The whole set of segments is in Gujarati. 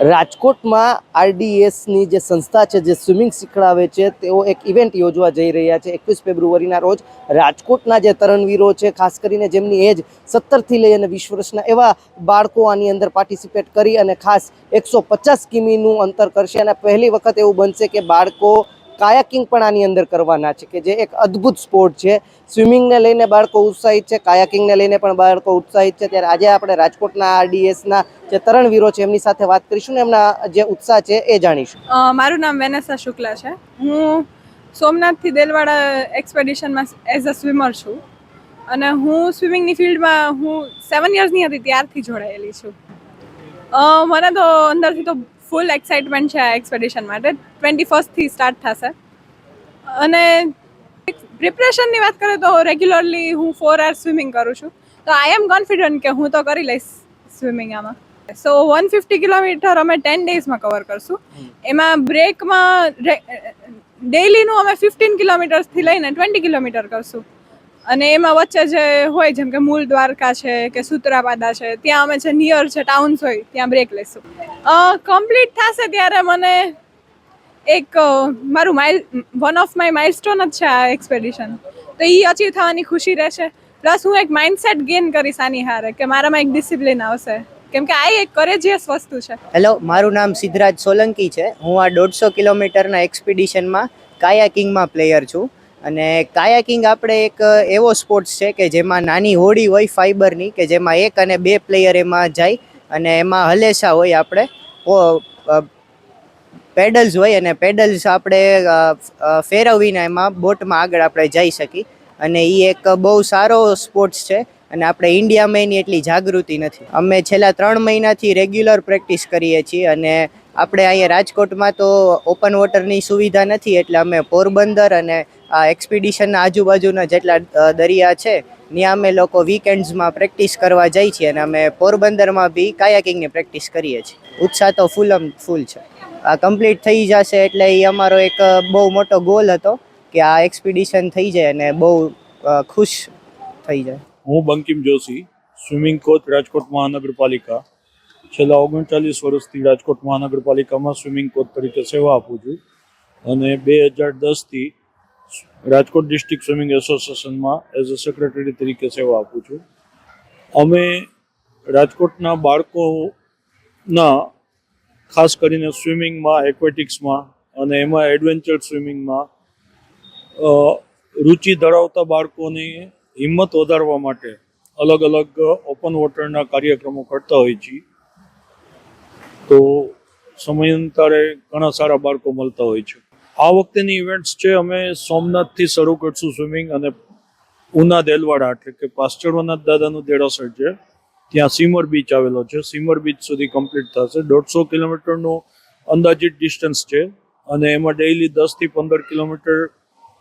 રાજકોટમાં આરડીએસની જે સંસ્થા છે જે સ્વિમિંગ શીખડાવે છે તેઓ એક ઇવેન્ટ યોજવા જઈ રહ્યા છે 21 ફેબ્રુઆરીના રોજ રાજકોટના જે તરણવીરો છે ખાસ કરીને જેમની એજ 17થી લઈ અને 20 વર્ષના એવા બાળકો આની અંદર પાર્ટિસિપેટ કરી અને ખાસ 150 કિમીનું અંતર કરશે અને પહેલી વખત એવું બનશે કે બાળકો કાયાકિંગ પણ આની અંદર કરવાના છે કે જે એક અદ્ભુત સ્પોર્ટ છે। સ્વિમિંગને લઈને બાળકો ઉત્સાહિત છે, કાયાકિંગને લઈને પણ બાળકો ઉત્સાહિત છે। ત્યારે આજે આપણે રાજકોટના આરડીએસના જે તરણવીરો છે એમની સાથે વાત કરીશું ને એમના જે ઉત્સાહ છે એ જાણીશું। મારું નામ વેનેસા શુક્લા છે। હું સોમનાથથી દેલવાડા એક્સપેડિશનમાં એઝ અ સ્વિમર છું અને હું સ્વિમિંગની ફિલ્ડમાં હું 7 યર્સની હતી ત્યારથી જોડાયેલી છું। મને તો અંદરથી તો ફૂલ એક્સાઇટમેન્ટ છે આ એક્સપેડિશન માટે। 21st સ્ટાર્ટ થશે અને પ્રિપરેશનની વાત કરીએ તો રેગ્યુલરલી હું 4 hours સ્વિમિંગ કરું છું, તો આઈ એમ કોન્ફિડન્ટ કે હું તો કરી લઈશ સ્વિમિંગ આમાં। સો 150 કિલોમીટર અમે 10 ડેઝમાં કવર કરશું। એમાં બ્રેકમાં ડેઈલીનું અમે 15 કિલોમીટરથી લઈને 20 કિલોમીટર કરશું અને એમાં વચ્ચે જે હોય જેમ કે મૂળ દ્વારકા છે કે સુત્રાપાડા છે ત્યાં અમે જે નિયર છે ટાઉન્સ હોય ત્યાં બ્રેક લઈશું। કમ્પ્લીટ થશે ત્યારે મને એક મારું વન ઓફ માય માઇલસ્ટોન જ છે આ એક્સપેડિશન, તો એ અચીવ થવાની ખુશી રહેશે। પ્લસ હું એક માઇન્ડસેટ ગેઇન કરીશ આની હારે કે મારામાં એક ડિસિપ્લિન આવશે કેમ કે આ એક કરેજિયસ વસ્તુ છે। હેલો, મારું નામ સિદ્ધરાજ સોલંકી છે। હું આ 150 કિલોમીટરના એક્સપિડિશનમાં કાયાકિંગમાં પ્લેયર છું અને કાયાકિંગ આપણે એક એવો સ્પોર્ટ્સ છે કે જેમાં નાની હોડી હોય ફાઈબરની કે જેમાં 1 અને 2 પ્લેયર એમાં જાય અને એમાં હલેસા હોય, આપણે પેડલ્સ હોય અને પેડલ્સ આપણે ફેરવીને એમાં બોટમાં આગળ આપણે જઈ શકીએ અને એ એક બહુ સારો સ્પોર્ટ્સ છે અને આપણે ઇન્ડિયામાં એની એટલી જાગૃતિ નથી। અમે છેલ્લા 3 મહિનાથી રેગ્યુલર પ્રેક્ટિસ કરીએ છીએ અને આપણે અહીંયા રાજકોટમાં તો ઓપન વોટરની સુવિધા નથી, એટલે અમે પોરબંદર અને આ એક્સપિડિશનના આજુબાજુના જેટલા દરિયા છે ત્યાં અમે લોકો વીકેન્ડ્સમાં પ્રેક્ટિસ કરવા જઈએ છીએ અને અમે પોરબંદરમાં બી કાયાકિંગની પ્રેક્ટિસ કરીએ છીએ। ઉત્સાહ તો ફૂલ છે। આ કમ્પ્લીટ થઈ જશે એટલે એ અમારો એક બહુ મોટો ગોલ હતો કે આ એક્સપિડિશન થઈ જાય અને બહુ ખુશ થઈ જાય। હું બંકિમ જોશી, સ્વિમિંગ કોચ, રાજકોટ મહાનગરપાલિકા। છેલ્લા 39 વર્ષથી રાજકોટ મહાનગરપાલિકામાં સ્વિમિંગ કોચ તરીકે સેવા આપું છું અને 2010થી રાજકોટ ડિસ્ટ્રિક્ટ સ્વિમિંગ એસોસિએશનમાં એઝ અ સેક્રેટરી તરીકે સેવા આપું છું। અમે રાજકોટના બાળકોના ખાસ કરીને સ્વિમિંગમાં, એક્વેટિક્સમાં અને એમાં એડવેન્ચર સ્વિમિંગમાં રુચિ ધરાવતા બાળકોની હિંમત વધારવા માટે અલગ અલગ ઓપન વોટરના કાર્યક્રમો કરતા હોય છીએ। તો સમયાંતરે ઘણા સારા બાળકો મળતા હોય છે। આ વખતેની ઇવેન્ટ્સ છે, અમે સોમનાથથી શરૂ કરશું સ્વિમિંગ અને ઉના દેલવાડા એટલે કે પાસ્ચરવનાથ દાદાનું દેરાસર છે ત્યાં સીમર બીચ આવેલો છે, સીમર બીચ સુધી કમ્પ્લીટ થશે। 150 કિલોમીટરનું અંદાજિત ડિસ્ટન્સ છે અને એમાં ડેઈલી 10થી 15 કિલોમીટર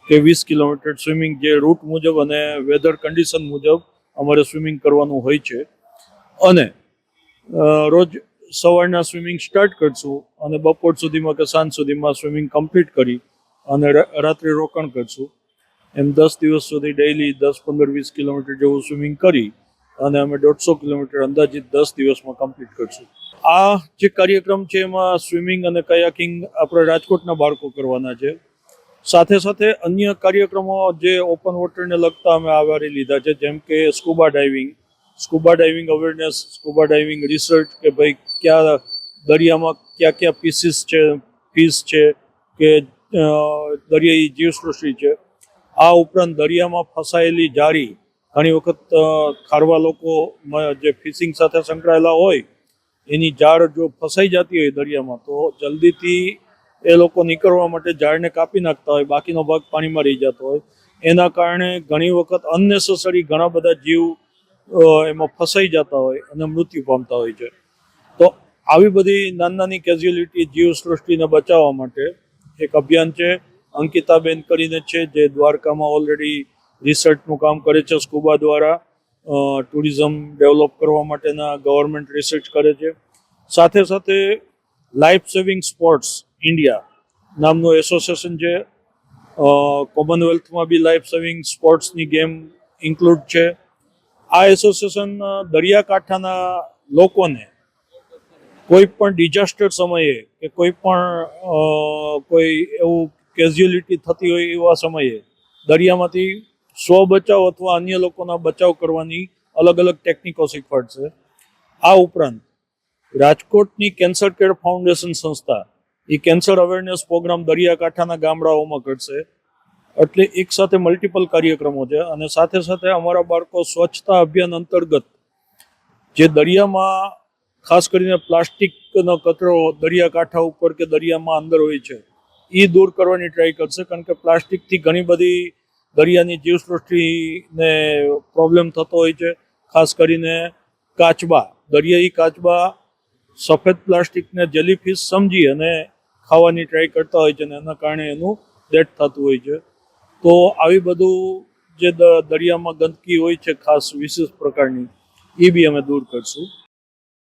કે 20 કિલોમીટર સ્વિમિંગ જે રૂટ મુજબ અને વેધર કન્ડિશન મુજબ અમારે સ્વિમિંગ કરવાનું હોય છે અને રોજ સવારના સ્વિમિંગ સ્ટાર્ટ કરશું અને બપોર સુધીમાં કે સાંજ સુધીમાં સ્વિમિંગ કમ્પ્લીટ કરી અને રાત્રે રોકાણ કરશું। એમ 10 દિવસ સુધી ડેઈલી 10-15-20 કિલોમીટર જેવું સ્વિમિંગ કરી અને અમે 150 કિલોમીટર અંદાજિત 10 દિવસમાં કમ્પ્લીટ કરશું। આ જે કાર્યક્રમ છે એમાં સ્વિમિંગ અને કયાકિંગ આપણે રાજકોટના બાળકો કરવાના છે, સાથે સાથે અન્ય કાર્યક્રમો જે ઓપન વોટરને લગતા અમે આવરી લીધા છે, જેમ કે scuba diving awareness, scuba diving research કે ભાઈ ક્યાં દરિયામાં ક્યાં ફિશ છે કે દરિયાઈ જીવસૃષ્ટિ છે। આ ઉપરાંત દરિયામાં ફસાયેલી જાળી, ઘણી વખત ખારવા લોકો જે ફિશિંગ સાથે સંકળાયેલા હોય એની જાળ જો ફસાઈ જતી હોય દરિયામાં તો જલ્દીથી એ લોકો નીકળવા માટે જાળને કાપી નાખતા હોય, બાકીનો ભાગ પાણીમાં રહી જતો હોય, એના કારણે ઘણી વખત અનનેસેસરી ઘણા બધા જીવ એમાં ફસાઈ જતા હોય અને મૃત્યુ પામતા હોય છે। તો આવી બધી નાની કેઝ્યુઅલિટી જીવસૃષ્ટિને બચાવવા માટે એક અભિયાન છે, અંકિતાબેન કરીને છે જે દ્વારકામાં ઓલરેડી રિસર્ચનું કામ કરે છે સ્કુબા દ્વારા, ટુરિઝમ ડેવલપ કરવા માટેના ગવર્મેન્ટ રિસર્ચ કરે છે। સાથે સાથે લાઈફ સેવિંગ સ્પોર્ટ્સ ઇન્ડિયા નામનું એસોસિએશન છે, કોમનવેલ્થમાં બી લાઈફ સેવિંગ સ્પોર્ટ્સની ગેમ ઇન્ક્લુડ છે। આ એસોસિએશન દરિયાકાંઠાના લોકોને કોઈ પણ ડિઝાસ્ટર સમયે કે કોઈ પણ કોઈ એવું કેઝ્યુઅલિટી થતી હોય એવા સમયે દરિયામાંથી સ્વ બચાવ અથવા અન્ય લોકોના બચાવ કરવાની અલગ અલગ ટેકનિકો શીખવાડશે. આ ઉપરાંત રાજકોટની કેન્સર કેર ફાઉન્ડેશન સંસ્થા એ કેન્સર અવેરનેસ પ્રોગ્રામ દરિયાકાંઠાના ગામડાઓમાં કરશે. એટલે એક સાથે મલ્ટિપલ કાર્યક્રમો છે. અને સાથે સાથે અમારા બાળકો સ્વચ્છતા અભિયાન અંતર્ગત જે દરિયામાં ખાસ કરીને પ્લાસ્ટિકનો કચરો દરિયાકાંઠા ઉપર કે દરિયામાં અંદર હોય છે એ દૂર કરવાની ટ્રાય કરશે. કારણ કે પ્લાસ્ટિકથી ઘણી બધી દરિયાની જીવસૃષ્ટિને પ્રોબ્લેમ થતો હોય છે. ખાસ કરીને કાચબા, દરિયાઈ કાચબા સફેદ પ્લાસ્ટિકને જેલીફિશ સમજી અને ખાવાની ટ્રાય કરતા હોય છે અને એના કારણે એનું ડેથ થતું હોય છે. તો આવી બધું જે દરિયામાં ગંદકી હોય છે ખાસ વિશેષ પ્રકારની એ બી અમે દૂર કરશું.